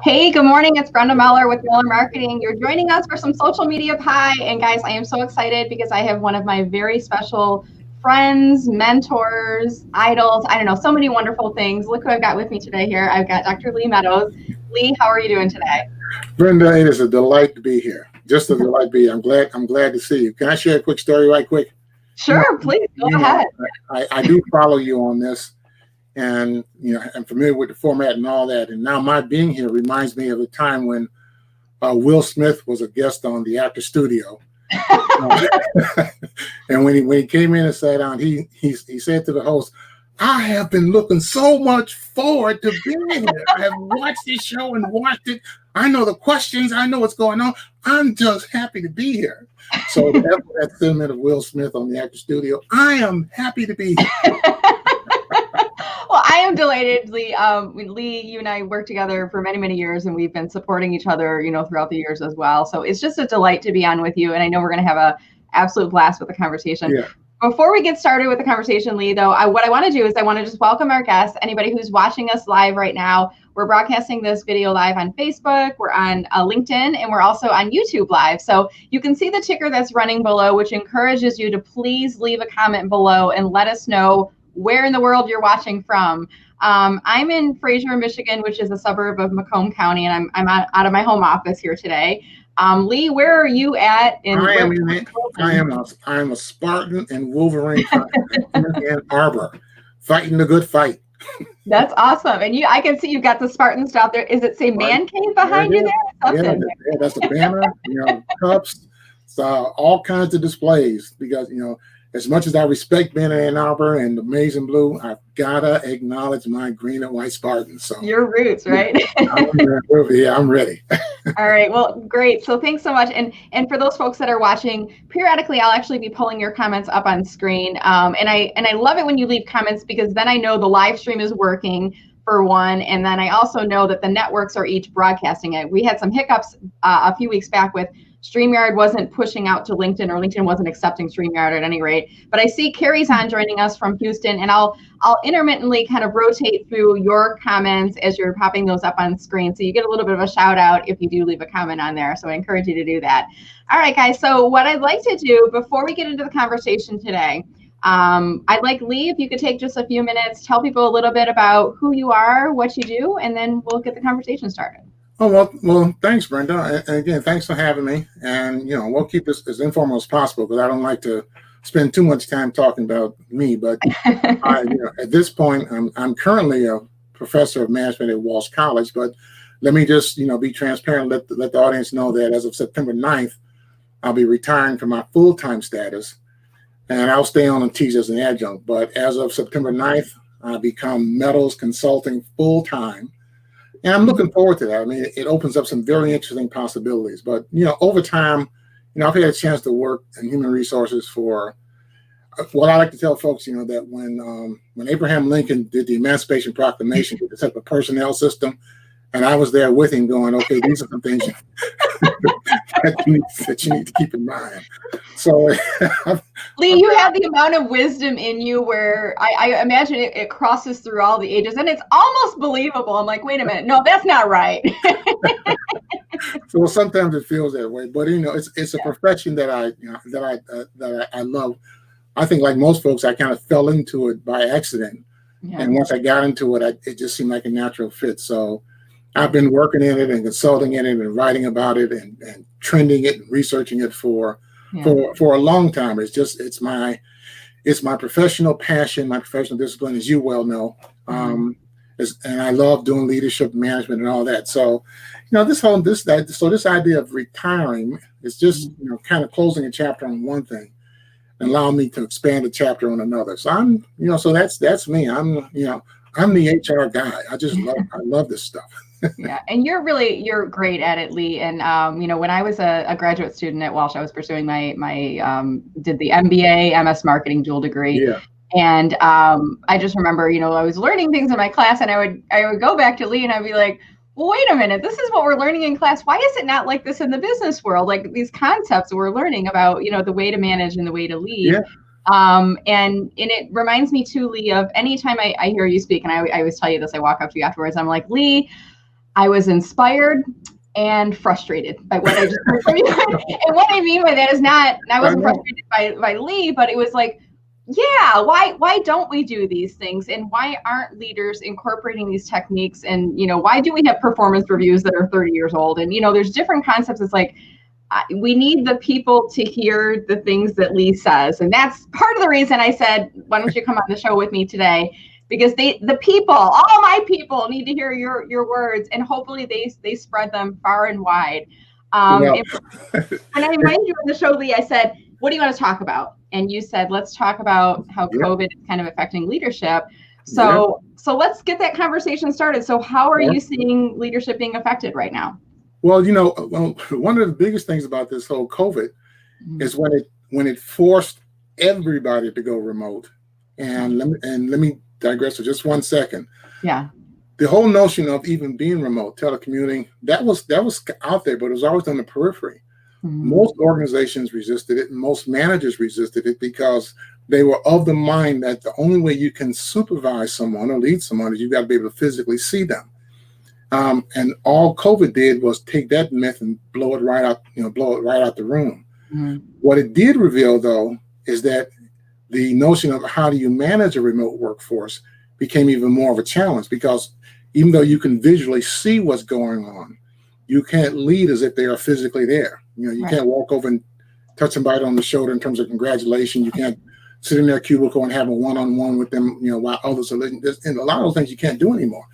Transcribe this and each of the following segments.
Hey, good morning. It's Brenda Meller with Meller Marketing. You're joining us for some social media pie. And guys, I am so excited because I have one of my very special friends, mentors, idols. I don't know, so many wonderful things. Look who I've got with me today here. I've got Dr. Lee Meadows. Lee, how are you doing today? Brenda, it is a delight to be here. Just a delight to be here. I'm glad to see you. Can I share a quick story right quick? Sure, please go ahead. I do follow you on this, and I'm familiar with the format and all that. And now my being here reminds me of a time when Will Smith was a guest on the Actor Studio. And when he came in and sat down, he said to the host, "I have been looking so much forward to being here. I have watched this show and watched it. I know the questions. I know what's going on. I'm just happy to be here." So that sentiment of Will Smith on the Actor Studio, I am happy to be here. Well, I am delighted, Lee. Lee, you and I worked together for many, many years, and we've been supporting each other, throughout the years as well. So it's just a delight to be on with you, and I know we're going to have an absolute blast with the conversation. Yeah. Before we get started with the conversation, Lee, though, what I want to do is I want to just welcome our guests, anybody who's watching us live right now. We're broadcasting this video live on Facebook, we're on LinkedIn, and we're also on YouTube live. So you can see the ticker that's running below, which encourages you to please leave a comment below and let us know where in the world you're watching from. I'm in Fraser, Michigan, which is a suburb of Macomb County, and I'm out of my home office here today. Lee, where are you at? I am a Spartan and Wolverine in Ann Arbor, fighting the good fight. That's awesome. And I can see you've got the Spartan stuff there. Is it say Man Cave behind you there? Yeah, that's a banner, cups, all kinds of displays, because, as much as I respect being in Ann Arbor and the maize and blue, I've gotta acknowledge my green and white Spartans. So your roots, right? I'm ready. All right. Well, great. So thanks so much. And for those folks that are watching, periodically I'll actually be pulling your comments up on screen. And I love it when you leave comments, because then I know the live stream is working, for one, and then I also know that the networks are each broadcasting it. We had some hiccups a few weeks back with StreamYard wasn't pushing out to LinkedIn, or LinkedIn wasn't accepting StreamYard at any rate. But I see Carrie's on joining us from Houston, and I'll intermittently kind of rotate through your comments as you're popping those up on screen. So you get a little bit of a shout out if you do leave a comment on there. So I encourage you to do that. All right, guys. So what I'd like to do before we get into the conversation today, I'd like Lee, if you could take just a few minutes, tell people a little bit about who you are, what you do, and then we'll get the conversation started. Oh, well, thanks, Brenda. And again, thanks for having me. And, we'll keep this as informal as possible, because I don't like to spend too much time talking about me. But at this point, I'm currently a professor of management at Walsh College. But let me just, be transparent, let the audience know that as of September 9th, I'll be retiring from my full-time status, and I'll stay on and teach as an adjunct. But as of September 9th, I become Meadows Consulting full-time. And I'm looking forward to that. I mean, it opens up some very interesting possibilities. But, over time, I've had a chance to work in human resources for what I like to tell folks, that when Abraham Lincoln did the Emancipation Proclamation, he set up a personnel system, and I was there with him going, okay, these are some things that you need to keep in mind. So, Lee, you have the amount of wisdom in you where I imagine it crosses through all the ages, and it's almost believable. I'm like, wait a minute, no, that's not right. So sometimes it feels that way, but it's a profession that I love. I think, like most folks, I kind of fell into it by accident, and once I got into it, it just seemed like a natural fit. So I've been working in it and consulting in it and writing about it and trending it and researching it for a long time. It's my professional passion, my professional discipline, as you well know. And I love doing leadership, management, and all that. So, this idea of retiring is just kind of closing a chapter on one thing and allowing me to expand a chapter on another. So so that's me. I'm the HR guy. I love this stuff. Yeah, and you're great at it, Lee. And when I was a graduate student at Walsh, I was pursuing my did the MBA, MS Marketing dual degree. Yeah. And I just remember, I was learning things in my class, and I would go back to Lee and I'd be like, well, wait a minute, this is what we're learning in class. Why is it not like this in the business world? Like these concepts we're learning about, the way to manage and the way to lead. Yeah. And it reminds me too, Lee, of anytime I hear you speak, and I always tell you this, I walk up to you afterwards, I'm like, Lee, I was inspired and frustrated by what I just heard from you. And what I mean by that is not, I wasn't frustrated by Lee, but it was like, yeah, why don't we do these things? And why aren't leaders incorporating these techniques? And, why do we have performance reviews that are 30 years old? And, there's different concepts. It's like, we need the people to hear the things that Lee says. And that's part of the reason I said, why don't you come on the show with me today? Because the people, all my people need to hear your words, and hopefully they spread them far and wide. And when I invited you on the show, Lee, I said, what do you want to talk about? And you said, let's talk about how COVID is kind of affecting leadership. So let's get that conversation started. So how are you seeing leadership being affected right now? Well, one of the biggest things about this whole COVID is when it forced everybody to go remote. And let me digress for just 1 second. Yeah. The whole notion of even being remote, telecommuting, that was out there, but it was always on the periphery. Most organizations resisted it, and most managers resisted it because they were of the mind that the only way you can supervise someone or lead someone is you've got to be able to physically see them. And all COVID did was take that myth and blow it right out the room. What it did reveal, though, is that the notion of how do you manage a remote workforce became even more of a challenge, because even though you can visually see what's going on, you can't lead as if they are physically there. You can't walk over and touch somebody on the shoulder in terms of congratulations. You can't sit in their cubicle and have a one-on-one with them, while others are listening. And a lot of those things you can't do anymore.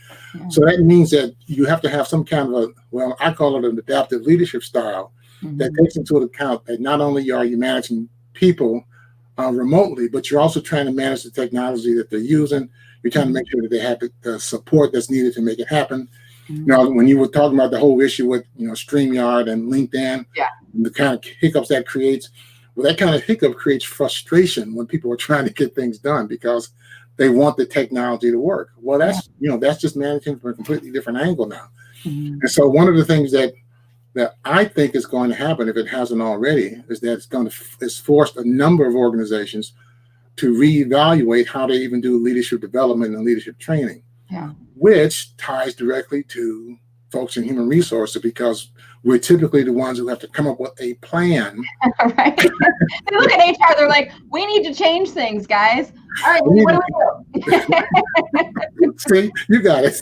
So that means that you have to have some kind of I call it an adaptive leadership style that takes into account that not only are you managing people remotely, but you're also trying to manage the technology that they're using. You're trying to make sure that they have the support that's needed to make it happen. When you were talking about the whole issue with StreamYard and LinkedIn, and the kind of hiccups that creates, well, that kind of hiccup creates frustration when people are trying to get things done because they want the technology to work. Well, that's just managing from a completely different angle now. And so one of the things that I think is going to happen, if it hasn't already, is that it's forced a number of organizations to reevaluate how they even do leadership development and leadership training, which ties directly to folks in human resources, because we're typically the ones who have to come up with a plan. Right. They look at HR, they're like, we need to change things, guys. All right, what do we do? See, you got it.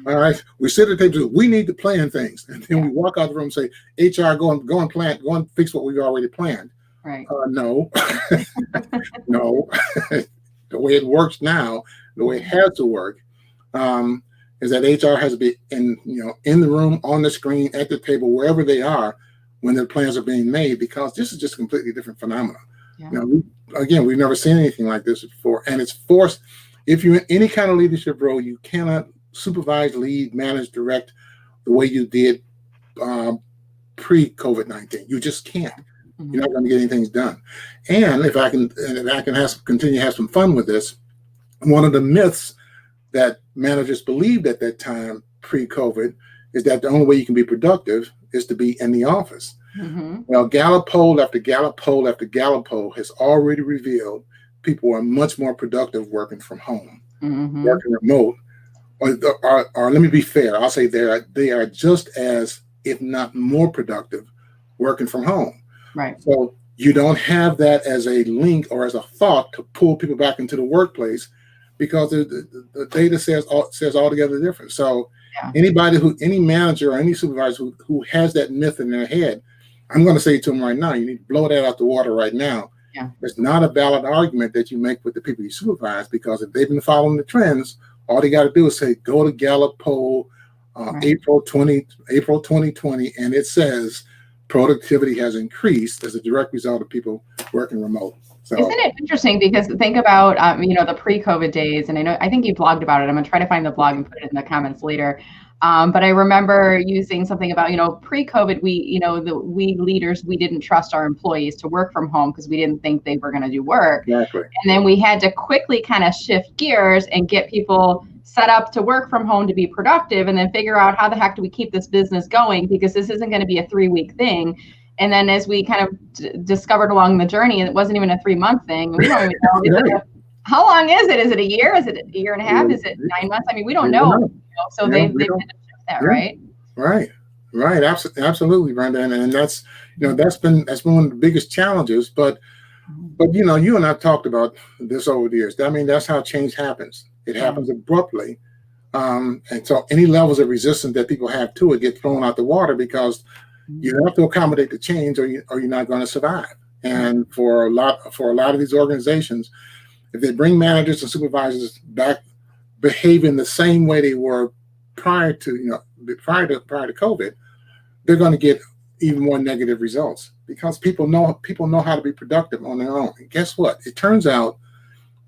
All right. We sit at the table, we need to plan things. And then we walk out the room and say, HR, go and plan, go and fix what we've already planned. Right. No. No. The way it works now, the way it has to work, is that HR has to be in the room, on the screen, at the table, wherever they are when their plans are being made, because this is just a completely different phenomenon. We've never seen anything like this before, and it's forced. If you're in any kind of leadership role, you cannot supervise, lead, manage, direct the way you did pre-COVID-19. You just can't. You're not going to get anything done. And if I can continue to have some fun with this, one of the myths that managers believed at that time pre-COVID is that the only way you can be productive is to be in the office. Well, Gallup poll after Gallup poll after Gallup poll has already revealed people are much more productive working from home, working remote. Or let me be fair, I'll say they are just as, if not more productive, working from home. Right. So you don't have that as a link or as a thought to pull people back into the workplace, because the data says altogether different. So any manager or any supervisor who has that myth in their head, I'm going to say to them right now, you need to blow that out the water right now. It's not a valid argument that you make with the people you supervise, because if they've been following the trends, all they got to do is say, go to Gallup poll, April 2020, and it says productivity has increased as a direct result of people working remote. So, isn't it interesting? Because think about the pre-COVID days, and I think you blogged about it. I'm gonna try to find the blog and put it in the comments later. But I remember using something about pre-COVID, we leaders, we didn't trust our employees to work from home because we didn't think they were going to do work. Exactly. And then we had to quickly kind of shift gears and get people set up to work from home to be productive, and then figure out how the heck do we keep this business going, because this isn't going to be a 3-week thing. And then as we kind of discovered along the journey, it wasn't even a 3-month thing. We don't even know. How long is it? Is it a year? Is it a year and a half? Is it 9 months? I mean, we don't know. So they've had to shift that, Yeah. right? Right. Absolutely, Brenda. And that's, that's been one of the biggest challenges. But you and I talked about this over the years. I mean, that's how change happens. It happens abruptly. And so any levels of resistance that people have to it get thrown out the water because you have to accommodate the change or you're not going to survive. And for a lot of these organizations, if they bring managers and supervisors back behaving the same way they were prior to COVID, they're going to get even more negative results because people know how to be productive on their own. And guess what? It turns out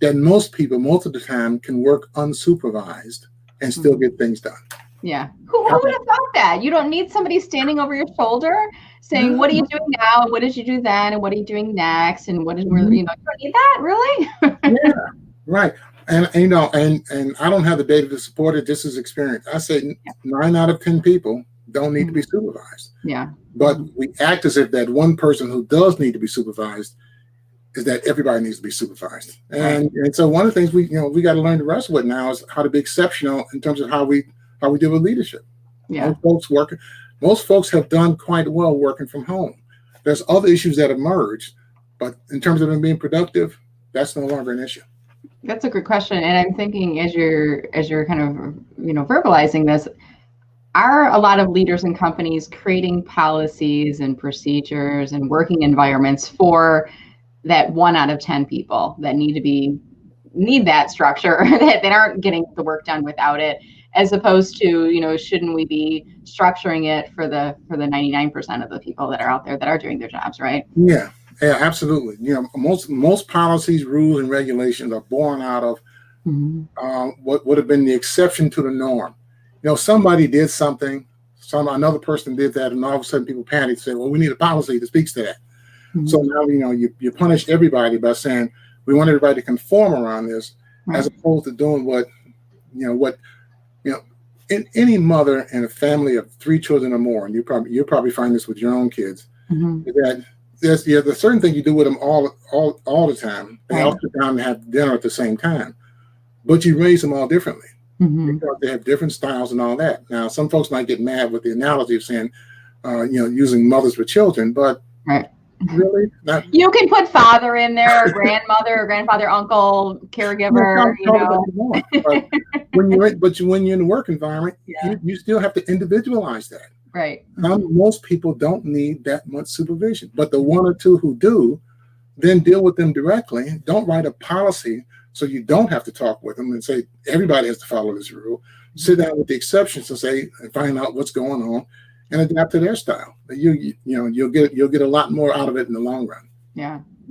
that most people, most of the time, can work unsupervised and still get things done. Yeah. Who would have thought that? You don't need somebody standing over your shoulder saying, what are you doing now? What did you do then? And what are you doing next? And what is, you don't need that, really? Yeah, right. And I don't have the data to support it. This is experience. I say 9 out of 10 people don't need to be supervised. Yeah. But we act as if that one person who does need to be supervised is that everybody needs to be supervised. And so one of the things we got to learn to wrestle with now is how to be exceptional in terms of how we deal with leadership. Yeah. Most folks have done quite well working from home. There's other issues that emerge, but in terms of them being productive, that's no longer an issue. That's a good question. And I'm thinking as you're kind of, verbalizing this, are a lot of leaders and companies creating policies and procedures and working environments for that 1 out of 10 people that need that structure, that aren't getting the work done without it, as opposed to, shouldn't we be structuring it for the 99% of the people that are out there that are doing their jobs, right? Yeah, absolutely. Most policies, rules, and regulations are born out of what would have been the exception to the norm. Somebody did something, another person did that, and all of a sudden people panic and say, well, we need a policy that speaks to that. So now, you punish everybody by saying, we want everybody to conform around this, as opposed to doing what any mother in a family of 3 children or more, and you'll probably find this with your own kids, that there's certain things you do with them all the time. They all sit down and have dinner at the same time, but you raise them all differently. Because they have different styles and all that. Now, some folks might get mad with the analogy of saying, using mothers with children, but really, you can put father in there, grandmother, or grandfather, uncle, caregiver. But when you're in the work environment, you still have to individualize that. Right. Most people don't need that much supervision, but the 1 or 2 who do, then deal with them directly. Don't write a policy so you don't have to talk with them and say everybody has to follow this rule. Sit down with the exceptions and find out what's going on and adapt to their style. You'll get a lot more out of it in the long run.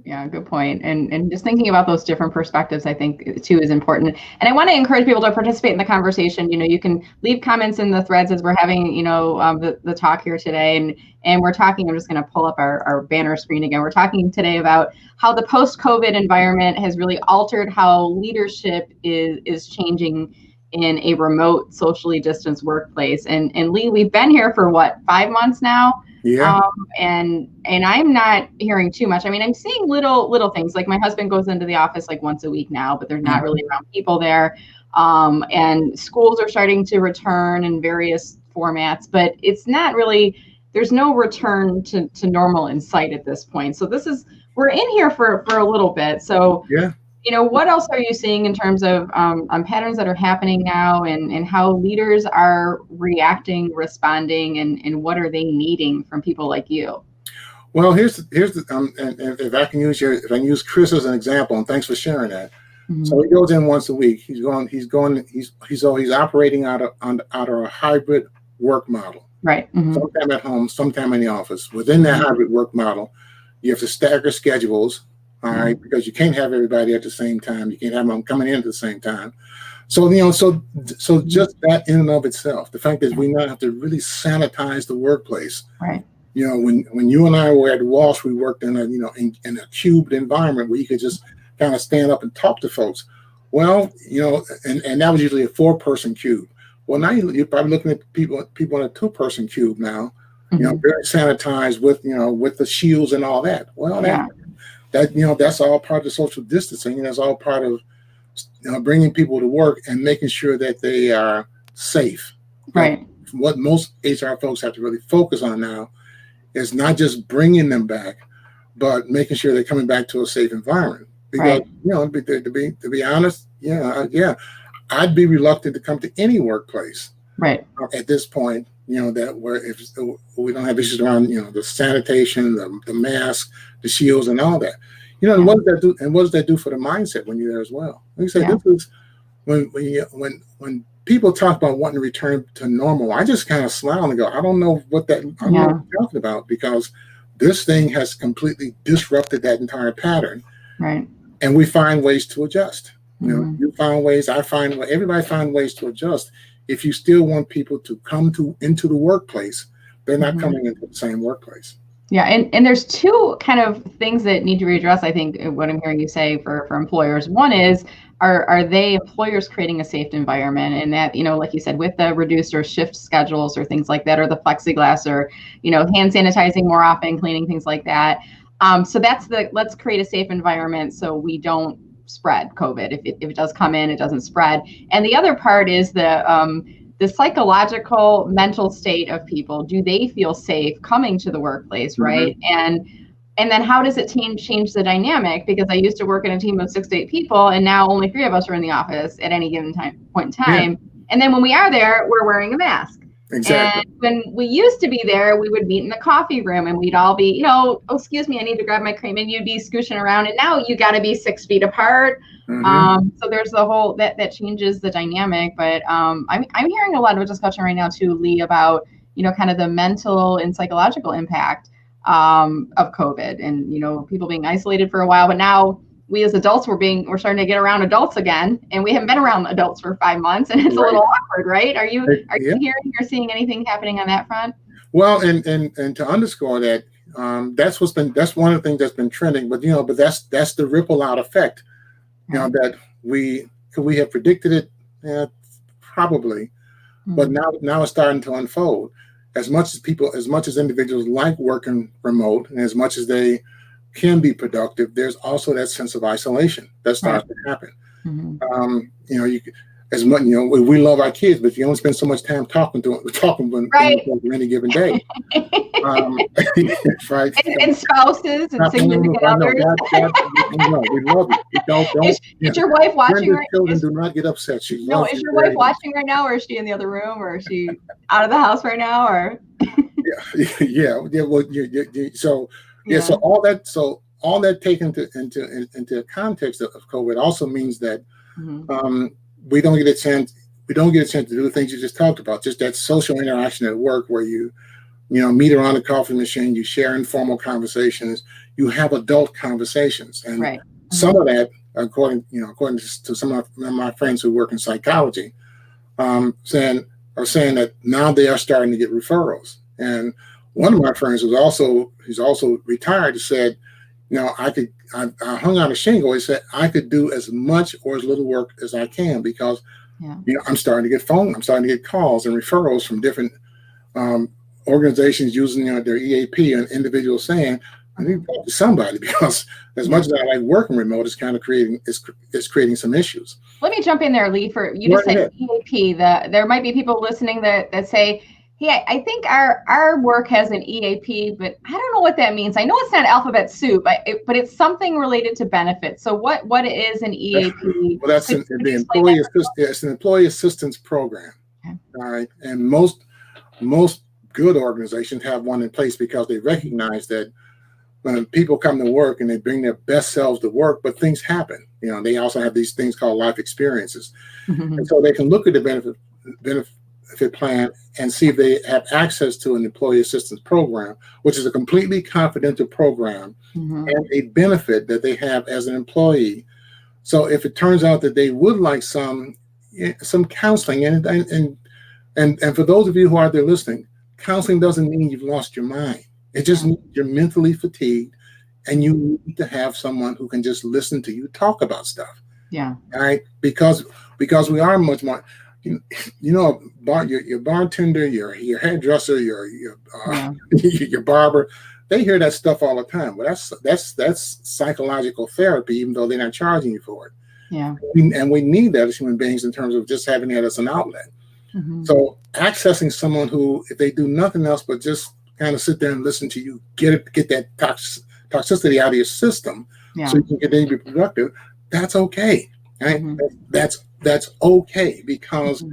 Yeah, good point. And just thinking about those different perspectives, I think too is important. And I want to encourage people to participate in the conversation. You can leave comments in the threads as we're having, the talk here today. And we're talking, I'm just going to pull up our banner screen again. We're talking today about how the post-COVID environment has really altered how leadership is changing in a remote, socially distanced workplace. And Lee, we've been here for 5 months now? Yeah. And I'm not hearing too much. I mean, I'm seeing little things, like my husband goes into the office like once a week now, but there's not really around people there. And schools are starting to return in various formats, but it's not really, there's no return to normal in sight at this point. So we're in here for a little bit. So what else are you seeing in terms of patterns that are happening now, and how leaders are reacting, responding, and what are they needing from people like you? Well, here's the and if I can use Chris as an example, and thanks for sharing that. So he goes in once a week. He's operating out of a hybrid work model. Right. Sometime at home, sometime in the office. Within that hybrid work model, you have to stagger schedules. All right, because you can't have everybody at the same time. You can't have them coming in at the same time. So so just that in and of itself, the fact that we now have to really sanitize the workplace. Right. When you and I were at Walsh, we worked in in a cubed environment where you could just kind of stand up and talk to folks. Well, and that was usually a 4-person cube. Well, now you're probably looking at people in a 2-person cube now. Very sanitized with the shields and all that. Well, that's all part of social distancing, and that's all part of bringing people to work and making sure that they are safe. Right. what most HR folks have to really focus on now is not just bringing them back, but making sure they're coming back to a safe environment. Because to be honest, I'd be reluctant to come to any workplace at this point. That where if we don't have issues around the sanitation, the mask, the shields, and all that. What does that do? And what does that do for the mindset when you're there as well? Like I say, this is when people talk about wanting to return to normal, I just kind of smile and go, I don't know what that I'm talking about, because this thing has completely disrupted that entire pattern. Right. And we find ways to adjust. You find ways, everybody find ways to adjust. If you still want people to come into the workplace, they're not coming into the same workplace. Yeah, and there's two kind of things that need to be addressed, I think, what I'm hearing you say for employers. One is, are they employers creating a safe environment? And that, like you said, with the reduced or shift schedules or things like that, or the plexiglass, or, hand sanitizing more often, cleaning, things like that. So that's let's create a safe environment so we don't spread COVID. If it does come in, it doesn't spread. And the other part is the psychological mental state of people. Do they feel safe coming to the workplace, right? And then how does it change the dynamic? Because I used to work in a team of 6 to 8 people, and now only 3 of us are in the office at any given point in time. Yeah. And then when we are there, we're wearing a mask. Exactly. And when we used to be there, we would meet in the coffee room, and we'd all be, oh, excuse me, I need to grab my cream, and you'd be scooching around. And now you got to be 6 feet apart. So there's the whole that changes the dynamic. But I'm hearing a lot of discussion right now too, Lee, about kind of the mental and psychological impact of COVID, and people being isolated for a while. But now we as adults we're starting to get around adults again, and we haven't been around adults for 5 months, and it's a little awkward, right? Are you hearing or seeing anything happening on that front? Well, and to underscore that, that's one of the things that's been trending. But but that's the ripple out effect. That we have predicted it, probably, but now it's starting to unfold. As much as individuals like working remote, and as much as they can be productive, there's also that sense of isolation that starts to happen. As much, we love our kids, but you only spend so much time talking when any given day. Right. And spouses and significant others. We love it. Is your wife watching Brenda's right now? Children do not get upset. Is your wife watching right now, or is she in the other room, or is she out of the house right now, or? So all that taken into context of COVID also means that we don't get a chance to do the things you just talked about, just that social interaction at work where you meet around the coffee machine, you share informal conversations, you have adult conversations. And some of that, according to some of my friends who work in psychology, saying that now they are starting to get referrals. And one of my friends who's also retired said, I hung out a shingle. He said I could do as much or as little work as I can because I'm starting to get calls and referrals from different organizations using their EAP, and individuals saying I need to talk to somebody because as much as I like working remote, it's kind of creating some issues. Let me jump in there, Lee. For you just said EAP. There might be people listening that say, hey, I think our work has an EAP, but I don't know what that means. I know it's not alphabet soup, but it's something related to benefits. So what is an EAP? Well, that's an employee assistance program. Okay. All right. And most good organizations have one in place because they recognize that when people come to work and they bring their best selves to work, but things happen. They also have these things called life experiences. And so they can look at the benefit plan and see if they have access to an employee assistance program, which is a completely confidential program and a benefit that they have as an employee. So if it turns out that they would like some counseling, and for those of you who are there listening, counseling doesn't mean you've lost your mind. It just means you're mentally fatigued and you need to have someone who can just listen to you talk about stuff. Yeah. All right. Because we are much more, your bartender, your hairdresser, your barber, they hear that stuff all the time. But that's psychological therapy, even though they're not charging you for it. Yeah. And we need that as human beings in terms of just having that as an outlet. Mm-hmm. So accessing someone who, if they do nothing else but just kind of sit there and listen to you, get that toxicity out of your system, so you can continue to be productive, that's okay. Right? Mm-hmm. That's okay, because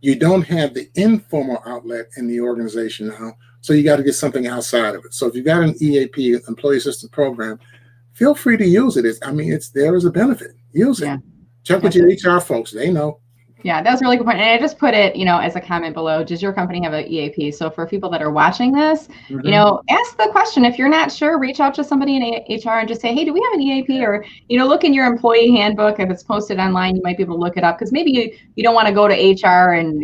you don't have the informal outlet in the organization now, so you got to get something outside of it. So if you got an EAP, Employee Assistance Program, feel free to use it. It's there as a benefit. Use it. Check with your HR folks. They know. Yeah, that's a really good point. And I just put it, as a comment below, does your company have an EAP? So for people that are watching this, ask the question. If you're not sure, reach out to somebody in HR and just say, hey, do we have an EAP? Or, look in your employee handbook. If it's posted online, you might be able to look it up, because maybe you don't want to go to HR and,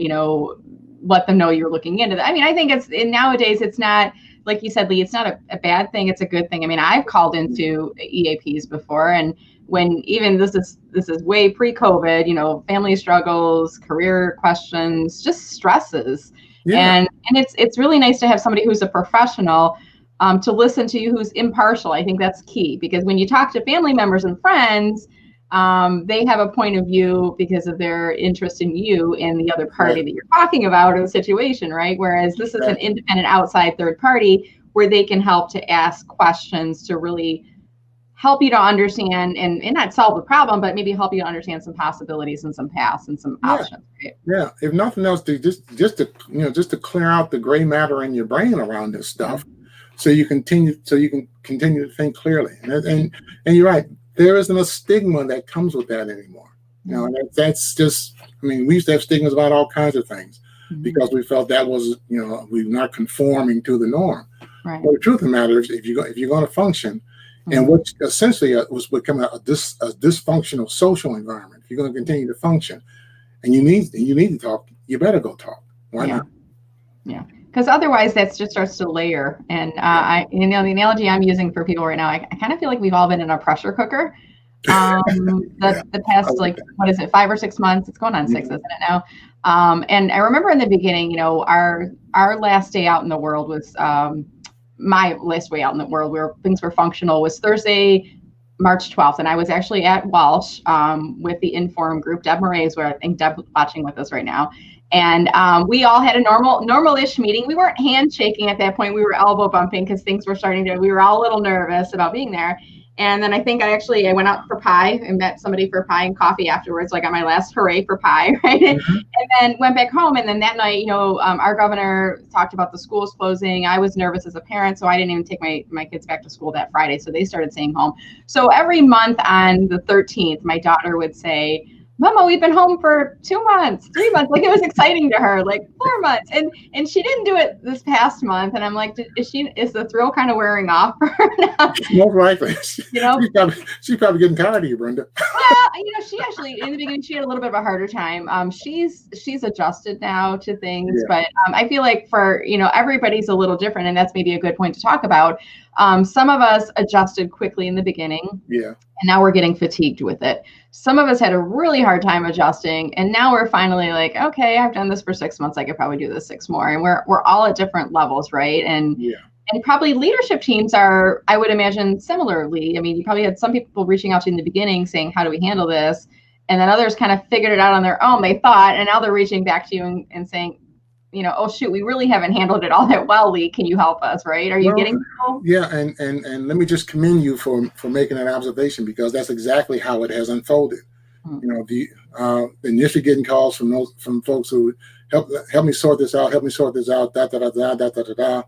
let them know you're looking into that. I mean, I think nowadays it's not, like you said, Lee, it's not a bad thing. It's a good thing. I mean, I've called into EAPs before, and when even this is way pre-COVID, family struggles, career questions, just stresses. And it's really nice to have somebody who's a professional to listen to you, who's impartial. I think that's key, because when you talk to family members and friends, they have a point of view because of their interest in you and the other party that you're talking about, or the situation, right? Whereas this is an independent outside third party where they can help to ask questions to really help you to understand and not solve the problem, but maybe help you to understand some possibilities and some paths and some options. Right? Yeah. If nothing else, just to clear out the gray matter in your brain around this stuff, so you can continue to think clearly. And you're right. There isn't a stigma that comes with that anymore. That's just, we used to have stigmas about all kinds of things because we felt that was, we're not conforming to the norm. Right. But the truth of the matter is, if you're going to function, and what essentially was becoming a dysfunctional social environment, if you're going to continue to function, and you need to talk, you better go talk. Why not? Yeah. Because otherwise, that just starts to layer. And the analogy I'm using for people right now, I kind of feel like we've all been in a pressure cooker. The past, 5 or 6 months? It's going on 6, isn't it now? And I remember in the beginning, our last day out in the world was my last way out in the world where things were functional was Thursday, March 12th. And I was actually at Walsh with the Inform group. Deb Murray is where I think Deb's watching with us right now. And we all had a normal-ish meeting. We weren't handshaking at that point. We were elbow bumping because things were we were all a little nervous about being there. And then I think I went out for pie and met somebody for pie and coffee afterwards. So I got my last hooray for pie, right? Mm-hmm. And then went back home. And then that night, our governor talked about the schools closing. I was nervous as a parent, so I didn't even take my kids back to school that Friday. So they started staying home. So every month on the 13th, my daughter would say, Mama, we've been home for 2 months, 3 months. Like, it was exciting to her, 4 months. And she didn't do it this past month. And I'm like, is the thrill kind of wearing off for her now? Most likely. She's probably getting tired of you, Brenda. Well, she actually, in the beginning, she had a little bit of a harder time. She's adjusted now to things, but I feel like for, everybody's a little different. And that's maybe a good point to talk about. Some of us adjusted quickly in the beginning. Yeah. And now we're getting fatigued with it. Some of us had a really hard time adjusting, and now we're finally like, okay, I've done this for 6 months. I could probably do this 6 more. And we're all at different levels, right? And probably leadership teams are, I would imagine, similarly. I mean, you probably had some people reaching out to you in the beginning saying, how do we handle this? And then others kind of figured it out on their own, they thought, and now they're reaching back to you and saying, oh shoot, we really haven't handled it all that well, Lee. Can you help us? Right? Are you getting people? Yeah, and let me just commend you for making that observation, because that's exactly how it has unfolded. Initially getting calls from folks who help me sort this out, da da da da da da da,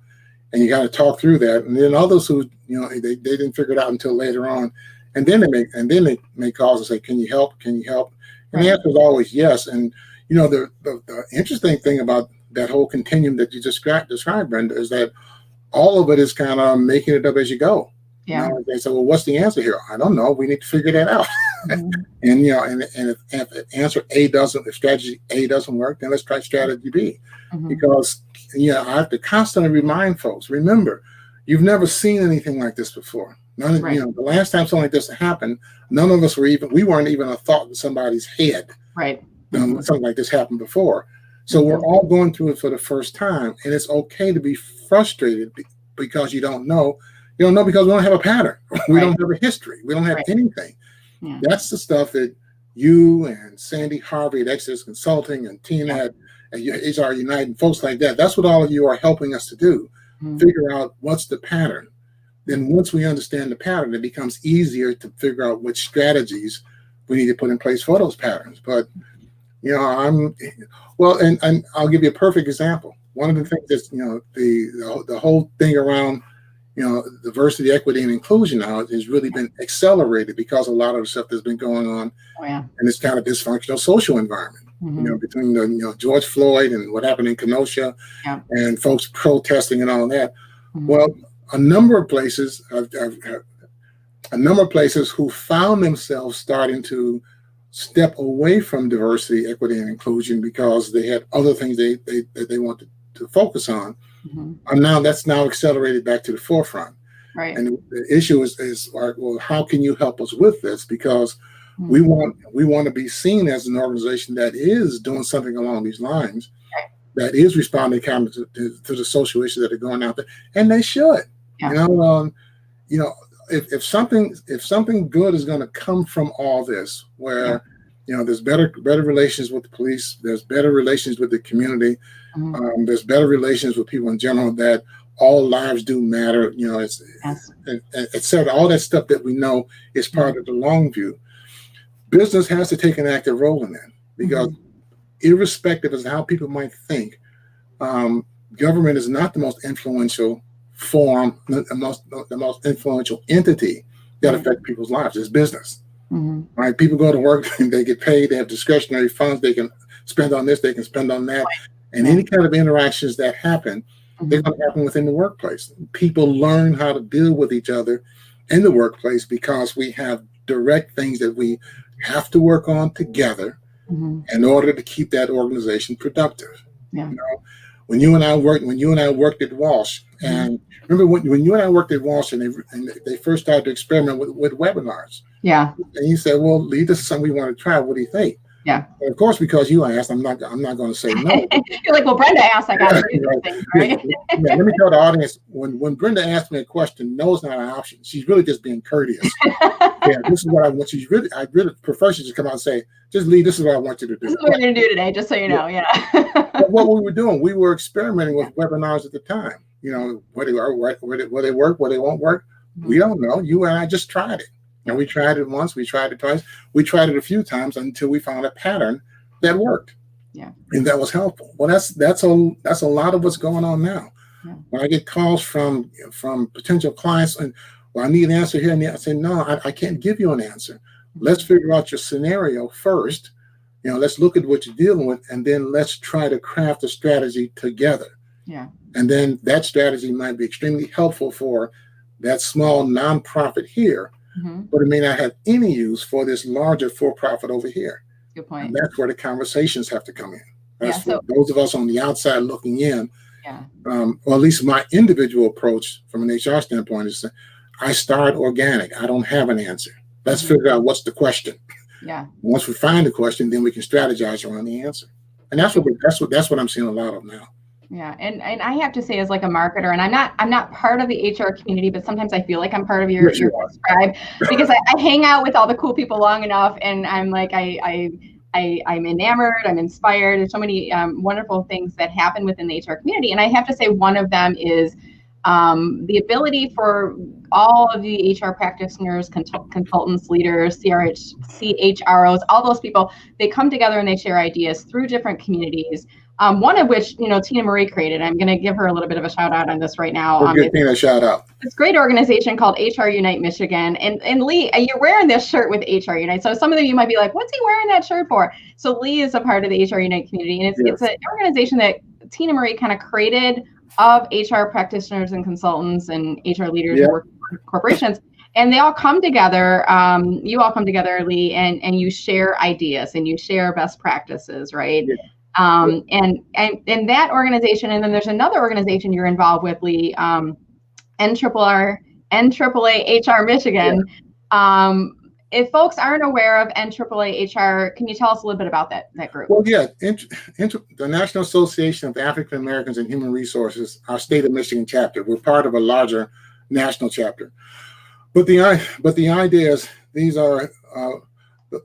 and you got to talk through that. And then others who they didn't figure it out until later on, and then they make calls and say, can you help? And the answer is always yes. And the interesting thing about that whole continuum that you described, Brenda, is that all of it is kind of making it up as you go. Yeah. They say, well, what's the answer here? I don't know. We need to figure that out. Mm-hmm. and if strategy A doesn't work, then let's try strategy B. Mm-hmm. Because I have to constantly remind folks, remember, you've never seen anything like this before. The last time something like this happened, none of us we weren't even a thought in somebody's head. Right. Something like this happened before. So we're all going through it for the first time, and it's okay to be frustrated because you don't know. You don't know because we don't have a pattern. We don't have a history. We don't have anything. Yeah. That's the stuff that you and Sandy Harvey at Exodus Consulting and Tina at HR Unite and folks like that. That's what all of you are helping us to do. Figure out what's the pattern. Then once we understand the pattern, it becomes easier to figure out which strategies we need to put in place for those patterns. But, and I'll give you a perfect example. One of the things that's, the whole thing around, diversity, equity, and inclusion now has really been accelerated because of a lot of the stuff that's been going on in this kind of dysfunctional social environment. Between the George Floyd and what happened in Kenosha and folks protesting and all that. Well, a number of places who found themselves starting to step away from diversity, equity, and inclusion because they had other things they wanted to focus on. And that's now accelerated back to the forefront. Right. And the issue is well, how can you help us with this? Because we want to be seen as an organization that is doing something along these lines, that is responding to the social issues that are going out there, and they should. If something good is going to come from all this, where there's better relations with the police, there's better relations with the community, there's better relations with people in general, that all lives do matter, et cetera. All that stuff that we know is part of the long view. Business has to take an active role in that, because irrespective of how people might think, government is not the most influential form, the most influential entity that affects people's lives. It's business. Right? People go to work and they get paid, they have discretionary funds, they can spend on this, they can spend on that. And any kind of interactions that happen, they're going to happen within the workplace. People learn how to deal with each other in the workplace because we have direct things that we have to work on together in order to keep that organization productive. When you and I worked at Walsh, and remember when you and I worked at Walsh, and they first started to experiment with webinars. And you said, "Well, Lee, this is something we want to try. What do you think?" And of course, because you asked, I'm not going to say no. You're like, well, Brenda asked, I got to do something, right? Let me tell the audience, when Brenda asked me a question, no is not an option. She's really just being courteous. This is what I want. I really prefer she just come out and say, "Just Lee, this is what I want you to do." This is what we're going to do today, just so you know. But what we were doing, we were experimenting with webinars at the time. Where they work, where they won't work, we don't know. You and I just tried it. And we tried it once, we tried it twice, we tried it a few times until we found a pattern that worked. And that was helpful. Well, that's a lot of what's going on now. When I get calls from potential clients and, well, I need an answer here and there, I say, no, I can't give you an answer. Let's figure out your scenario first. Let's look at what you're dealing with, and then let's try to craft a strategy together. And then that strategy might be extremely helpful for that small nonprofit here, but it may not have any use for this larger for-profit over here. Good point. And that's where the conversations have to come in. That's for those of us on the outside looking in. Or at least my individual approach from an HR standpoint is I start organic. I don't have an answer. Let's figure out what's the question. Once we find the question, then we can strategize around the answer. And that's what I'm seeing a lot of now. And I have to say, as like a marketer, and I'm not part of the HR community, but sometimes I feel like I'm part of your tribe because I hang out with all the cool people long enough, and I'm like I'm enamored, I'm inspired. There's so many wonderful things that happen within the HR community, and I have to say one of them is the ability for all of the HR practitioners, consultants, leaders, CHROs, all those people, they come together and they share ideas through different communities. One of which, Tina Marie created. I'm going to give her a little bit of a shout out on this right now. Good thing to shout out. This great organization called HR Unite Michigan. And Lee, you're wearing this shirt with HR Unite. So some of you might be like, what's he wearing that shirt for? So Lee is a part of the HR Unite community. And it's an organization that Tina Marie kind of created of HR practitioners and consultants and HR leaders who work for corporations. And they all come together, you all come together, Lee, and you share ideas and you share best practices, right? And that organization, and then there's another organization you're involved with, Lee, NAAA HR Michigan. If folks aren't aware of NAAA HR, can you tell us a little bit about that group? Well, the National Association of African Americans in Human Resources, our state of Michigan chapter. We're part of a larger national chapter. But the idea is these are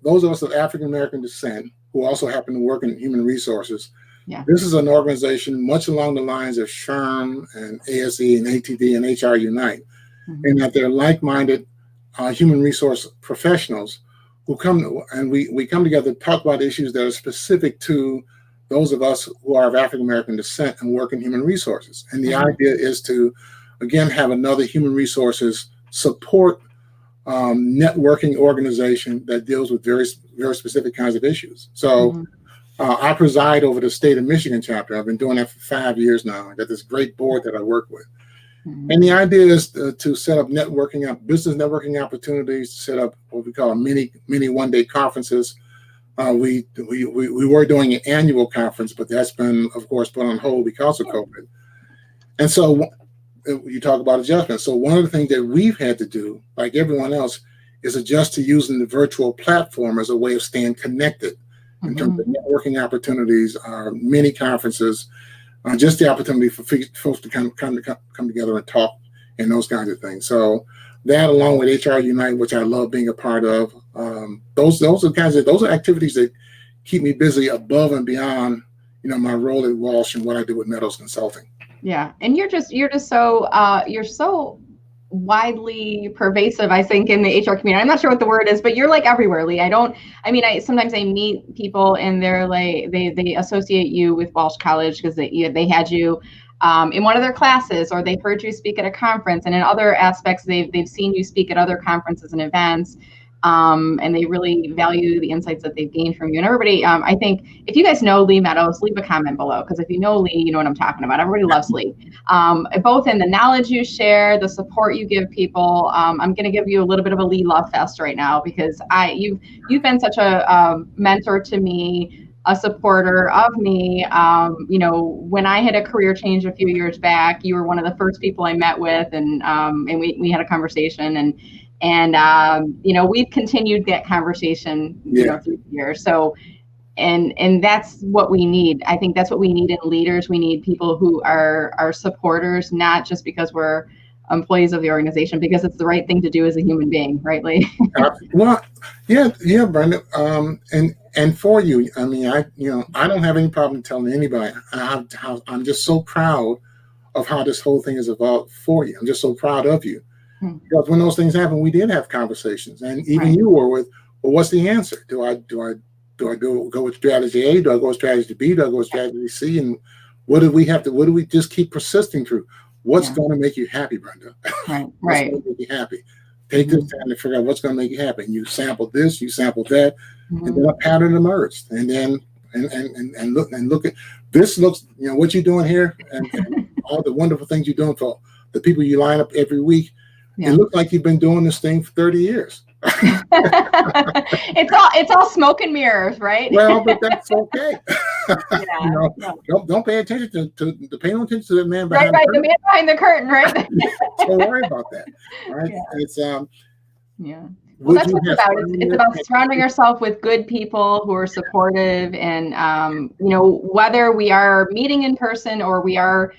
those of us of African American descent who also happen to work in human resources, Yeah. this is an organization much along the lines of SHRM and ASE and ATD and HR Unite, in that they're like-minded human resource professionals who come, and we come together to talk about issues that are specific to those of us who are of African American descent and work in human resources. And the idea is to, again, have another human resources support networking organization that deals with very specific kinds of issues. So I preside over the state of Michigan chapter. I've been doing that for 5 years now. I got this great board that I work with. And the idea is to set up business networking opportunities, to set up what we call mini one-day conferences. We were doing an annual conference, but that's been, of course, put on hold because of COVID. And so you talk about adjustments. So one of the things that we've had to do, like everyone else, is adjust to using the virtual platform as a way of staying connected in terms of networking opportunities, mini conferences, just the opportunity for folks to come together and talk and those kinds of things. So that, along with HR Unite, which I love being a part of, those are activities that keep me busy above and beyond, my role at Walsh and what I do with Meadows Consulting. Yeah, and you're just so widely pervasive, I think, in the HR community. I'm not sure what the word is, but you're like everywhere, Lee. Sometimes I meet people and they're like, they associate you with Walsh College because they had you in one of their classes, or they've heard you speak at a conference, and in other aspects they've seen you speak at other conferences and events, and they really value the insights that they've gained from you. And everybody, I think if you guys know Lee Meadows, leave a comment below, because if you know Lee, you know what I'm talking about. Everybody loves Lee, both in the knowledge you share, the support you give people. I'm going to give you a little bit of a Lee love fest right now, because you've been such a mentor to me, a supporter of me. When I had a career change a few years back, you were one of the first people I met with, and we had a conversation, and we've continued that conversation through the years. So and that's what we need. I think that's what we need in leaders. We need people who are supporters, not just because we're employees of the organization, because it's the right thing to do as a human being, right, Lee? Well, yeah, Brenda. And for you, I don't have any problem telling anybody. I'm just so proud of how this whole thing has evolved for you. I'm just so proud of you. Because when those things happen, we did have conversations, and even you were with, well, what's the answer? Do I go with strategy A? Do I go with strategy B? Do I go with strategy C? And what do we just keep persisting through? What's going to make you happy, Brenda? Right. What's going to make you happy? Take this time to figure out what's going to make you happy. And you sample this, you sample that, and then a pattern emerged. And then and look at this. Looks, what you're doing here, and all the wonderful things you're doing for the people you line up every week. It looks like you've been doing this thing for 30 years. It's all smoke and mirrors, right? Well, but that's okay. Don't pay attention to pay no attention to the man behind the curtain. The man behind the curtain, right? Don't worry about that. Right? Yeah. It's Well, that's what it's about. It's about surrounding ourselves with good people who are supportive, and whether we are meeting in person or we are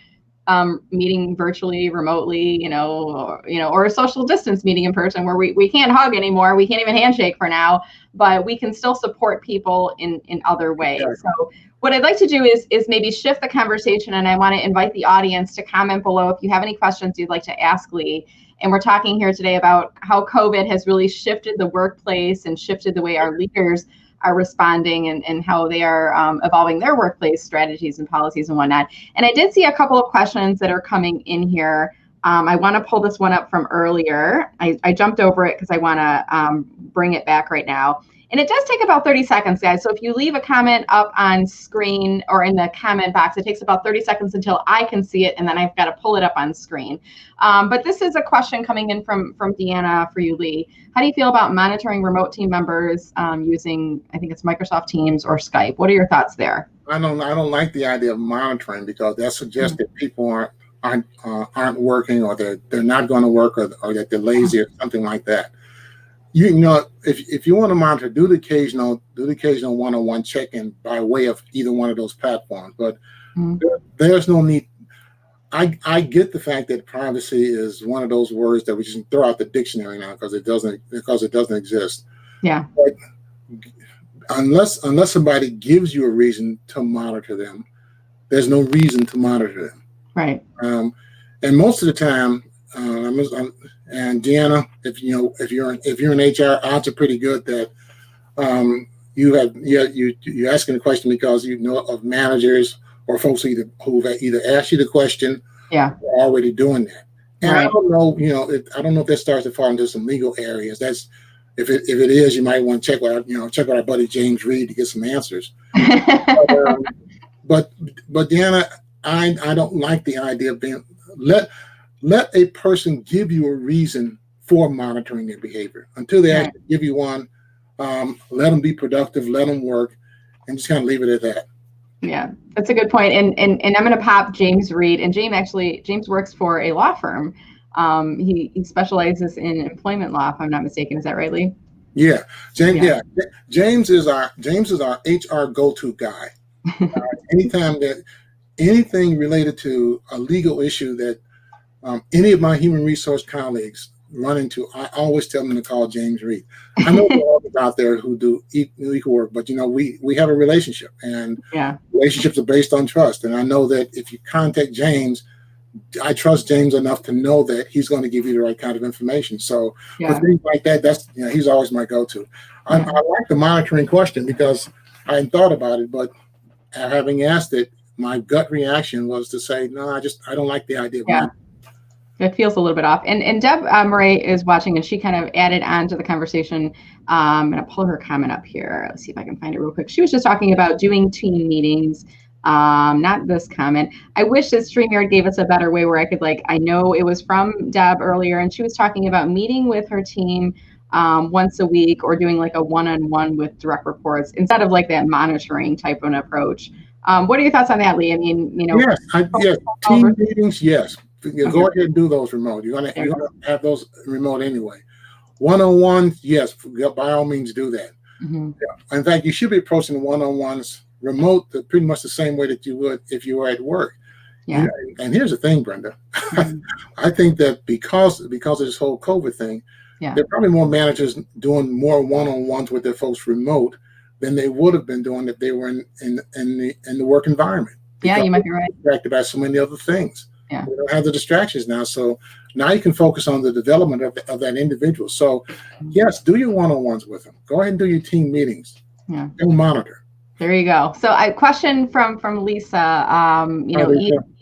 meeting virtually, remotely, or a social distance meeting in person where we can't hug anymore, we can't even handshake for now, but we can still support people in other ways. Sure. So what I'd like to do is maybe shift the conversation, and I want to invite the audience to comment below if you have any questions you'd like to ask Lee. And we're talking here today about how COVID has really shifted the workplace and shifted the way our leaders are responding, and how they are evolving their workplace strategies and policies and whatnot. And I did see a couple of questions that are coming in here. I want to pull this one up from earlier. I jumped over it because I want to bring it back right now. And it does take about 30 seconds, guys. So if you leave a comment up on screen or in the comment box, it takes about 30 seconds until I can see it, and then I've got to pull it up on screen. But this is a question coming in from Deanna for you, Lee. How do you feel about monitoring remote team members using, I think it's Microsoft Teams or Skype? What are your thoughts there? I don't like the idea of monitoring, because that suggests that people aren't working, or they're not going to work, or that they're lazy or something like that. If you want to monitor, do the occasional one-on-one check-in by way of either one of those platforms. But there's no need. I get the fact that privacy is one of those words that we just throw out the dictionary now because it doesn't exist. Yeah. unless somebody gives you a reason to monitor them, there's no reason to monitor them. Right. And most of the time, and Deanna, if you're in HR, odds are pretty good that you're asking the question because you know of managers or folks who've either asked you the question, or already doing that. And right. I don't know if that starts to fall into some legal areas. That's if it is, you might want to check with our buddy James Reed to get some answers. But Deanna, I don't like the idea of being let a person give you a reason for monitoring their behavior. Until they actually give you one, let them be productive, let them work, and just kind of leave it at that. Yeah, that's a good point. And I'm going to pop James Reed. And James works for a law firm. He specializes in employment law, if I'm not mistaken. Is that right, Lee? Yeah, James. Yeah, James is our HR go-to guy. Anything related to a legal issue that any of my human resource colleagues run into, I always tell them to call James Reed. I know there are others out there who do equal work, but we have a relationship, and relationships are based on trust. And I know that if you contact James, I trust James enough to know that he's going to give you the right kind of information. So for things like that, he's always my go-to. I like the monitoring question because I hadn't thought about it, but having asked it, my gut reaction was to say, no, I don't like the idea of monitoring. It feels a little bit off. And Deb Murray is watching, and she kind of added on to the conversation. I'm going to pull her comment up here. Let's see if I can find it real quick. She was just talking about doing team meetings. Not this comment. I wish that StreamYard gave us a better way where I could I know it was from Deb earlier, and she was talking about meeting with her team once a week or doing a one-on-one with direct reports instead of that monitoring type of an approach. What are your thoughts on that, Lee? I mean, yes, team meetings, yes. Go ahead and do those remote. You're gonna have those remote anyway. One-on-ones, yes, by all means do that. Mm-hmm. Yeah. In fact, you should be approaching the one-on-ones remote pretty much the same way that you would if you were at work. Yeah. And here's the thing, Brenda. Mm-hmm. I think that because of this whole COVID thing, there are probably more managers doing more one-on-ones with their folks remote than they would have been doing if they were in the work environment. Yeah, you might be right. Distracted by so many other things. Yeah. We don't have the distractions now. So now you can focus on the development of that individual. So yes, do your one-on-ones with them. Go ahead and do your team meetings. Yeah. And monitor. There you go. So a question from Lisa,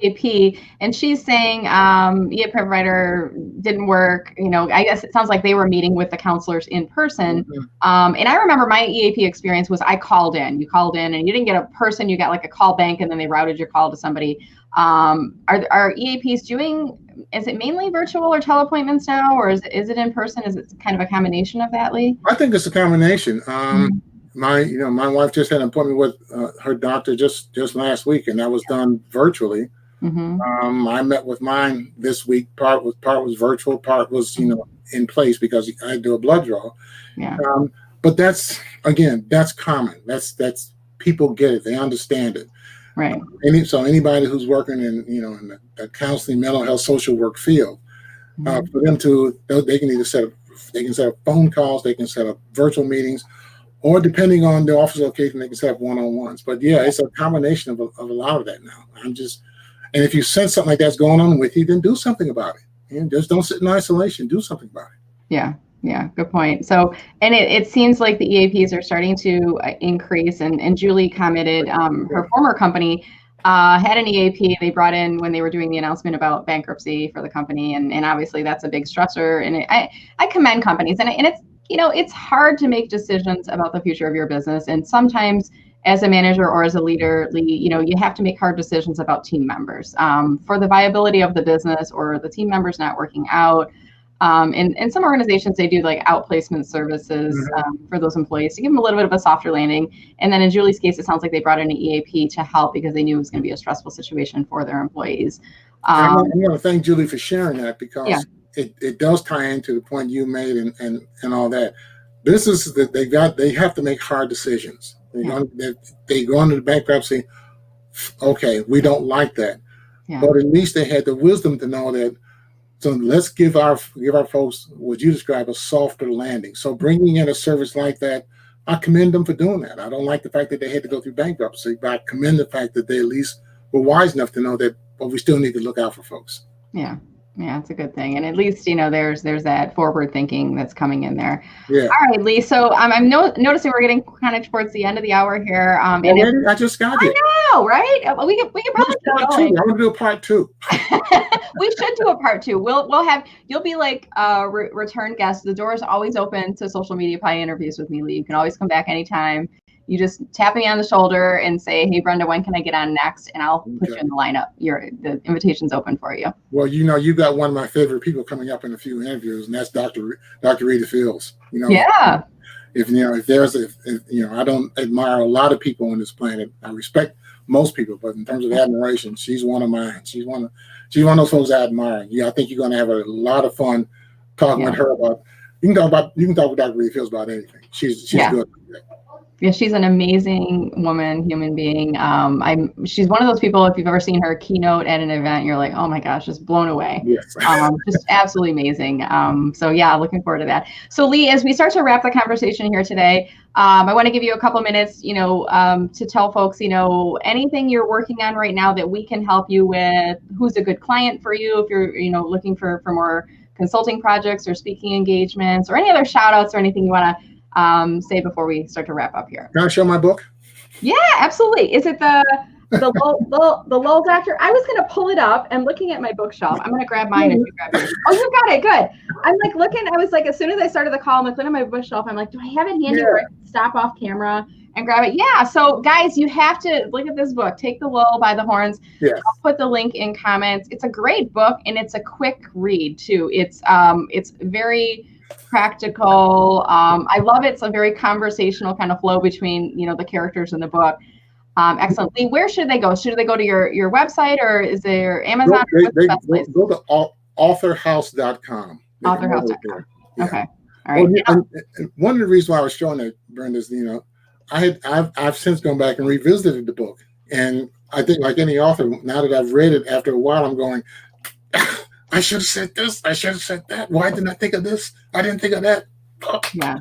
EAP, and she's saying EAP provider didn't work. I guess it sounds like they were meeting with the counselors in person. Mm-hmm. And I remember my EAP experience was I called in. You called in and you didn't get a person, you got a call bank, and then they routed your call to somebody. Are EAPs is it mainly virtual or teleappointments now, or is it in person? Is it kind of a combination of that, Lee? I think it's a combination. Mm-hmm. My wife just had an appointment with her doctor just last week, and that was done virtually. Mm-hmm. I met with mine this week. Part was virtual, part was in place because I do a blood draw. Yeah. But that's common. That's people get it. They understand it. Right. So anybody who's working in the counseling, mental health, social work field, mm-hmm. For them they can either set up phone calls, they can set up virtual meetings, or depending on the office location, they can set up one-on-ones. But it's a combination of a lot of that now. And if you sense something like that's going on with you, then do something about it. Just don't sit in isolation. Do something about it. Yeah, good point. So, and it seems like the EAPs are starting to increase. And Julie commented, her former company had an EAP they brought in when they were doing the announcement about bankruptcy for the company. And obviously that's a big stressor. And I commend companies. And it's, it's hard to make decisions about the future of your business. And sometimes as a manager or as a leader, you have to make hard decisions about team members for the viability of the business or the team members not working out. And some organizations, they do outplacement services for those employees to give them a little bit of a softer landing. And then in Julie's case, it sounds like they brought in an EAP to help because they knew it was going to be a stressful situation for their employees. I want to thank Julie for sharing that because it does tie into the point you made and all that. Businesses that they have to make hard decisions. They go into the bankruptcy. Okay, we don't like that, but at least they had the wisdom to know that. So let's give our folks what you describe a softer landing. So bringing in a service like that I commend them for doing that. I don't like the fact that they had to go through bankruptcy, but I commend the fact that they at least were wise enough to know that, well, we still need to look out for folks. Yeah. Yeah, it's a good thing. And at least, there's that forward thinking that's coming in there. Yeah. All right, Lee. So I'm noticing we're getting kind of towards the end of the hour here. I just got it. I know, right? We could probably keep going. I'm gonna do a part 2. We should do a part 2. You'll be like a return guest. The door is always open to Social Media Pie interviews with me, Lee. You can always come back anytime. You just tap me on the shoulder and say, "Hey, Brenda, when can I get on next?" And I'll put you in the lineup. The invitation's open for you. Well, you got one of my favorite people coming up in a few interviews, and that's Dr. Rita Fields. Yeah. If I don't admire a lot of people on this planet. I respect most people, but in terms of admiration, she's one of mine. She's one of those folks I admire. I think you're going to have a lot of fun talking with her about. You can talk with Dr. Rita Fields about anything. She's good. Yeah, she's an amazing human being. She's one of those people, if you've ever seen her keynote at an event, you're like, oh my gosh, just blown away. Yes. Just absolutely amazing. So yeah, looking forward to that. So Lee, as we start to wrap the conversation here today, I want to give you a couple minutes, to tell folks, anything you're working on right now that we can help you with, who's a good client for you, if you're, looking for more consulting projects or speaking engagements or any other shout outs or anything you want to say before we start to wrap up here. Can I show my book? Yeah, absolutely. Is it the Lull Doctor? I was going to pull it up. I'm looking at my bookshelf. I'm going to grab mine and you grab yours. Oh, you got it. Good. I'm like looking. I was like, as soon as I started the call, I'm looking at my bookshelf. I'm like, do I have it handy where I can stop off camera and grab it? Yeah. So guys, you have to look at this book. Take the Lull by the Horns. Yes. I'll put the link in comments. It's a great book and it's a quick read too. It's very practical. I love it. It's a very conversational kind of flow between, the characters in the book. Excellently. Where should they go? Should they go to your website or is there Amazon? Go to authorhouse.com. Authorhouse.com. Yeah. Okay. All right. Well, and one of the reasons why I was showing it, Brenda, is, I've since gone back and revisited the book. And I think like any author, now that I've read it after a while, I'm going, I should have said this. I should have said that. Why didn't I think of this? I didn't think of that. Oh. Yeah.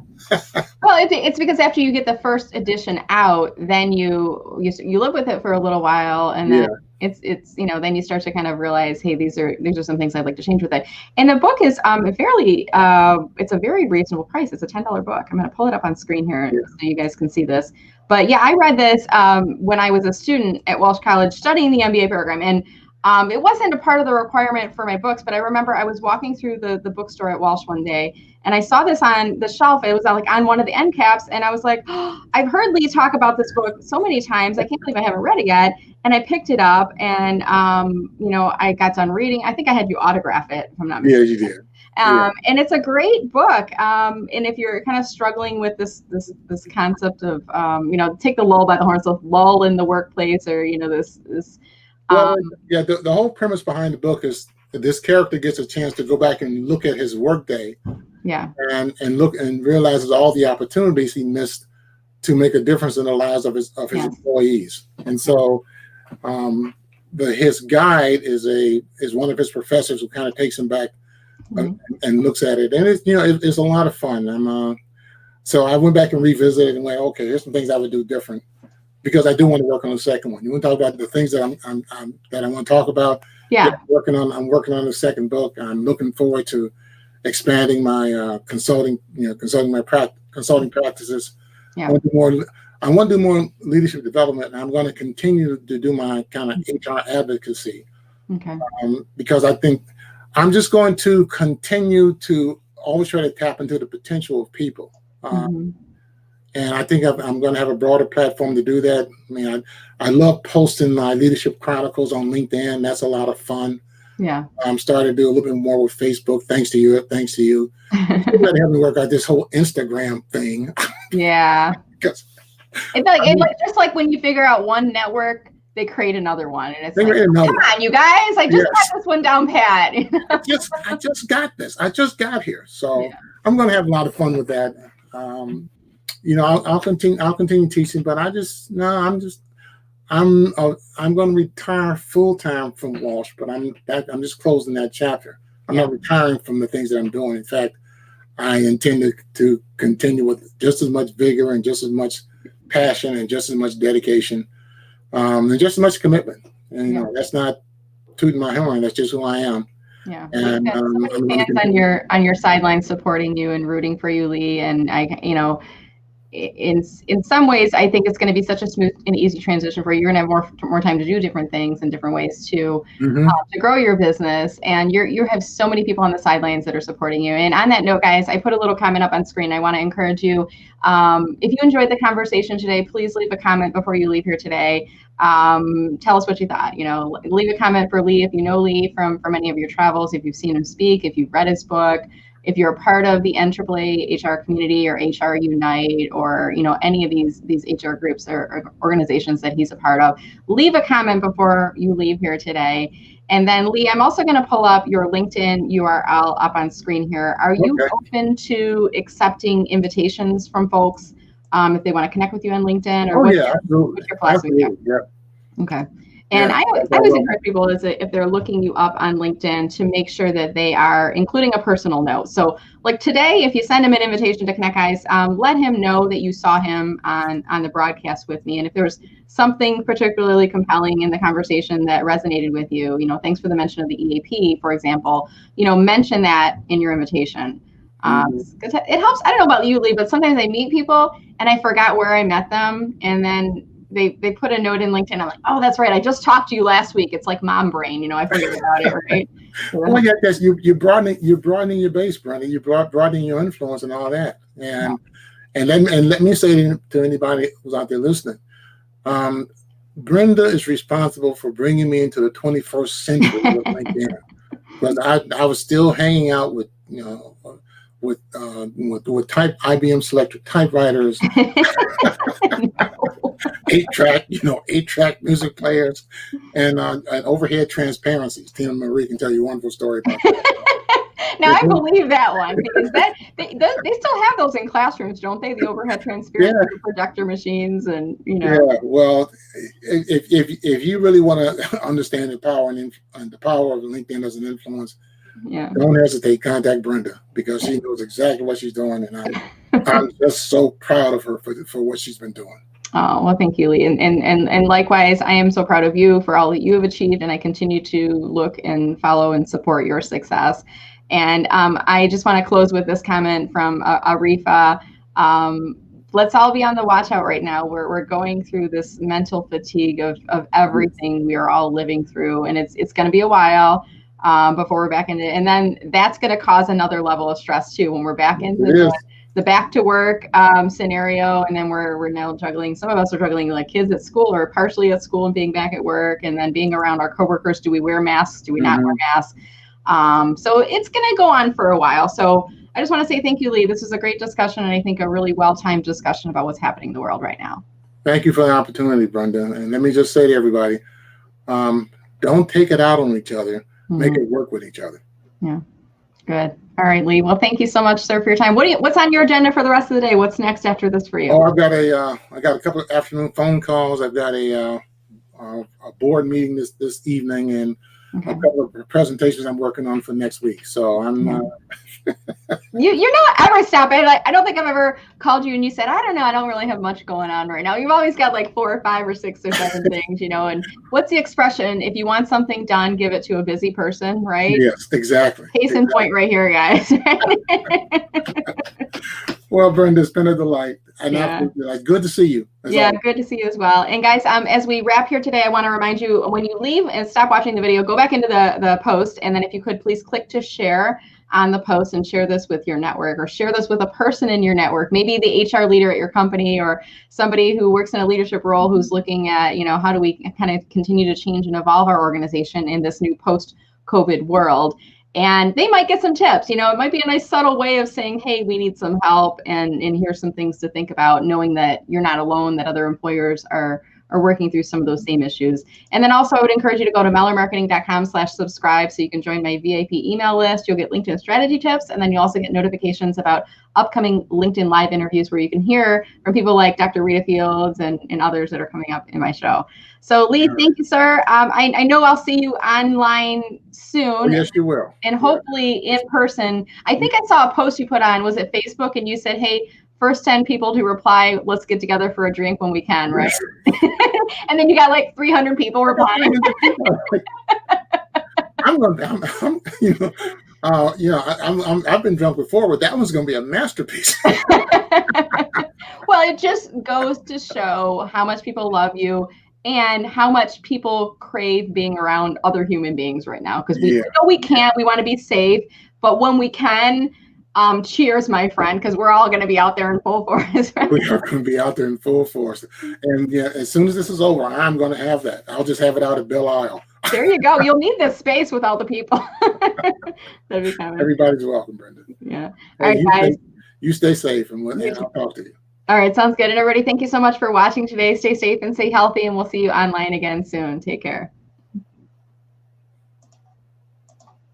Well, it's because after you get the first edition out, then you live with it for a little while, and then it's then you start to kind of realize, hey, these are some things I'd like to change with it. And the book is it's a very reasonable price. It's a $10 book. I'm going to pull it up on screen here so you guys can see this. But yeah, I read this when I was a student at Walsh College studying the MBA program, and it wasn't a part of the requirement for my books, but I remember I was walking through the bookstore at Walsh one day and I saw this on the shelf. It was on one of the end caps. And I was like, oh, I've heard Lee talk about this book so many times. I can't believe I haven't read it yet. And I picked it up and, I got done reading. I think I had you autograph it, if I'm not mistaken. Yeah, you did. And it's a great book. And if you're kind of struggling with this concept of, take the lull by the horns, so lull in the workplace or, this. The whole premise behind the book is that this character gets a chance to go back and look at his workday, and look and realizes all the opportunities he missed to make a difference in the lives of his employees. And so, his guide is one of his professors who kind of takes him back and looks at it, and it's a lot of fun. So I went back and revisited and went, okay, here's some things I would do different. Because I do want to work on the second one. You want to talk about the things that I want to talk about? Yeah. I'm working on the second book. I'm looking forward to expanding my consulting practices. Yeah. I want to do more leadership development, and I'm going to continue to do my kind of HR advocacy. Okay. Because I think I'm just going to continue to always try to tap into the potential of people. And I think I'm going to have a broader platform to do that. I mean, I love posting my leadership chronicles on LinkedIn. That's a lot of fun. Yeah. I'm starting to do a little bit more with Facebook. Thanks to you. You got to help me work out this whole Instagram thing. Yeah. It's just like when you figure out one network, they create another one, and it's like, come on, you guys! I just got this one down pat. I just got this. I just got here, so I'm going to have a lot of fun with that. I'll continue teaching, but I'm going to retire full time from Walsh, but I'm just closing that chapter. I'm not retiring from the things that I'm doing. In fact, I intend to continue with just as much vigor and just as much passion and just as much dedication, and just as much commitment. And that's not tooting my horn. That's just who I am. Yeah, and we've got so many fans on your sideline supporting you and rooting for you, Lee. And in some ways, I think it's going to be such a smooth and easy transition for you. You're going to have more time to do different things and different ways to grow your business. And you have so many people on the sidelines that are supporting you. And on that note, guys, I put a little comment up on screen. I want to encourage you, if you enjoyed the conversation today, please leave a comment before you leave here today. Tell us what you thought. Leave a comment for Lee if you know Lee from any of your travels, if you've seen him speak, if you've read his book, if you're a part of the NAAA HR community or HR Unite or any of these HR groups or organizations that he's a part of. Leave a comment before you leave here today. And then Lee, I'm also going to pull up your LinkedIn URL up on screen here. Are you open to accepting invitations from folks if they want to connect with you on LinkedIn? Or what's your philosophy? Yeah. Okay. And I always encourage people if they're looking you up on LinkedIn to make sure that they are including a personal note. So like today, if you send him an invitation to connect, guys, let him know that you saw him on the broadcast with me. And if there's something particularly compelling in the conversation that resonated with you, thanks for the mention of the EAP, for example, mention that in your invitation. It helps. I don't know about you, Lee, but sometimes I meet people and I forgot where I met them. And then they put a note in LinkedIn. I'm like, oh, that's right. I just talked to you last week. It's like mom brain, I forget about it, right? Well, yeah, because you're broadening your base, Brenda. You're broadening your influence and all that. And let me say to anybody who's out there listening, Brenda is responsible for bringing me into the 21st century with LinkedIn, because I was still hanging out with IBM Selectric typewriters, 8-track music players, and overhead transparencies. Tina Marie can tell you a wonderful story about that. Now I believe that one, because they still have those in classrooms, don't they? The overhead transparency projector machines, and Yeah, well, if you really want to understand the power and the power of LinkedIn as an influence, don't hesitate. Contact Brenda, because she knows exactly what she's doing, and I'm just so proud of her for what she's been doing. Oh, well, thank you, Lee. And likewise, I am so proud of you for all that you have achieved, and I continue to look and follow and support your success. And I just want to close with this comment from Arifa. Let's all be on the watch out right now. We're going through this mental fatigue of everything we are all living through, and it's going to be a while before we're back into it. And then that's going to cause another level of stress too when we're back into the back to work scenario. And then we're now juggling. Some of us are juggling like kids at school or partially at school and being back at work, and then being around our coworkers. Do we wear masks? Do we not wear masks? So it's going to go on for a while. So I just want to say thank you, Lee. This is a great discussion, and I think a really well-timed discussion about what's happening in the world right now. Thank you for the opportunity, Brenda. And let me just say to everybody, don't take it out on each other. Make it work with each other. Yeah, good. All right, Lee. Well, thank you so much, sir, for your time. What's on your agenda for the rest of the day? What's next after this for you? Oh, I got a couple of afternoon phone calls. I've got a board meeting this evening, and a couple of presentations I'm working on for next week. So I'm. You're not ever stopping. I don't think I've ever called you and you said, I don't know, I don't really have much going on right now. You've always got like 4 or 5 or 6 or 7 things, And what's the expression? If you want something done, give it to a busy person, right? Yes, exactly. Case in point right here, guys. Well, Brenda, it's been a delight. And good to see you. Good to see you as well. And guys, as we wrap here today, I want to remind you, when you leave and stop watching the video, go back into the post. And then if you could please click to share on the post and share this with your network, or share this with a person in your network, maybe the HR leader at your company, or somebody who works in a leadership role who's looking at, how do we kind of continue to change and evolve our organization in this new post-COVID world. And they might get some tips. It might be a nice subtle way of saying, hey, we need some help, and here's some things to think about, knowing that you're not alone, that other employers are are working through some of those same issues. And then also I would encourage you to go to mellermarketing.com/subscribe so you can join my VIP email list. You'll get LinkedIn strategy tips, and then you also get notifications about upcoming LinkedIn live interviews where you can hear from people like Dr. Rita Fields and others that are coming up in my show. So Lee, thank you, sir. I know I'll see you online soon. Oh, yes, you will. And hopefully in person. I think I saw a post you put on, was it Facebook? And you said, hey, first 10 people to reply, let's get together for a drink when we can, right? And then you got like 300 people replying. I've been drunk before, but that one's going to be a masterpiece. Well, it just goes to show how much people love you and how much people crave being around other human beings right now. Because we know we can't, we want to be safe, but when we can, cheers, my friend, because we're all going to be out there in full force. We are going to be out there in full force. And yeah, as soon as this is over, I'm going to have that. I'll just have it out at Belle Isle. There you go. You'll need this space with all the people. That'd be kind of... Everybody's welcome, Brenda. Yeah. All right, guys. You stay safe, and I'll talk to you. All right, sounds good. And everybody, thank you so much for watching today. Stay safe and stay healthy, and we'll see you online again soon. Take care.